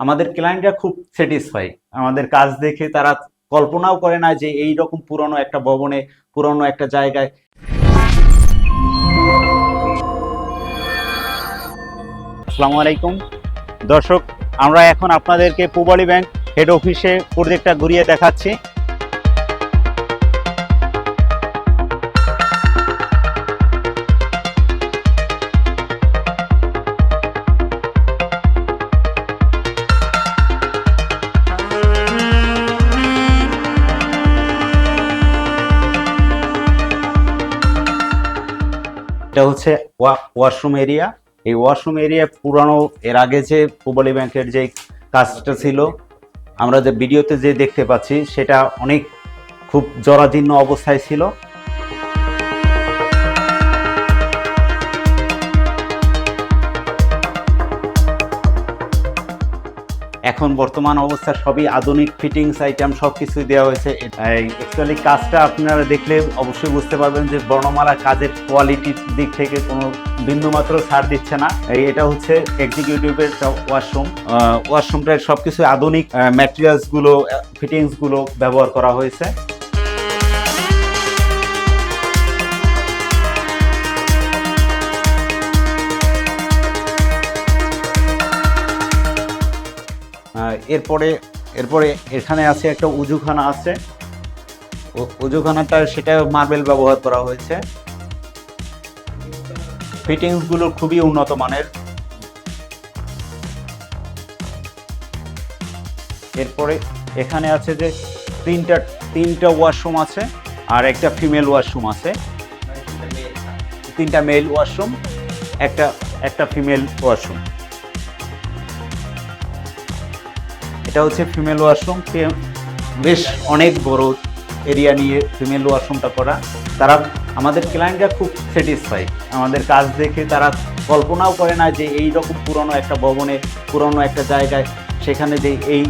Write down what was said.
আমাদের ক্লায়েন্টরা খুব স্যাটিসফাই। আমাদের কাজ দেখে তারা কল্পনাও করে না যে এই রকম পুরনো একটা ভবনে, পুরনো একটা জায়গায়। আসসালামু আলাইকুম দর্শক, আমরা এখন আপনাদেরকে পূবালী ব্যাংক হেড অফিসে প্রজেক্টটা ঘুরিয়ে দেখাচ্ছি। এটা হচ্ছে ওয়াশরুম এরিয়া। এই ওয়াশরুম এরিয়া পুরানো, এর আগে যে পূবালী ব্যাংকের যে কাজটা ছিল, আমরা যে ভিডিওতে যে দেখতে পাচ্ছি সেটা অনেক খুব জরাজীর্ণ অবস্থায় ছিল। এখন বর্তমান অবস্থা সবই আধুনিক ফিটিংস আইটেম সবকিছুই দেওয়া হয়েছে। অ্যাকচুয়ালি কাজটা আপনারা দেখলে অবশ্যই বুঝতে পারবেন যে বর্ণমালা কাজের কোয়ালিটির দিক থেকে কোনো বিন্দুমাত্র ছাড় দিচ্ছে না। এটা হচ্ছে এক্সিকিউটিভের ওয়াশরুম। ওয়াশরুমটার সবকিছু আধুনিক ম্যাটেরিয়ালসগুলো, ফিটিংসগুলো ব্যবহার করা হয়েছে। এরপরে এখানে আছে একটা উজুখানা আছে। উজুখানাটা সেটা মার্বেল ব্যবহার করা হয়েছে। ফিটিংস গুলো খুবই উন্নত মানের। এরপরে এখানে আছে যে তিনটা ওয়াশরুম আছে আর একটা ফিমেল ওয়াশরুম আছে। তিনটা মেল ওয়াশরুম, একটা ফিমেল ওয়াশরুম। এটা হচ্ছে ফিমেল ওয়াশরুম। বেশ অনেক বড় এরিয়া নিয়ে ফিমেল ওয়াশরুমটা করা। তারা আমাদের ক্লায়েন্টরা খুব স্যাটিসফাই। আমাদের কাজ দেখে তারা কল্পনাও করে না যে এই রকম পুরনো একটা ভবনে, পুরনো একটা জায়গায় সেখানে যে এই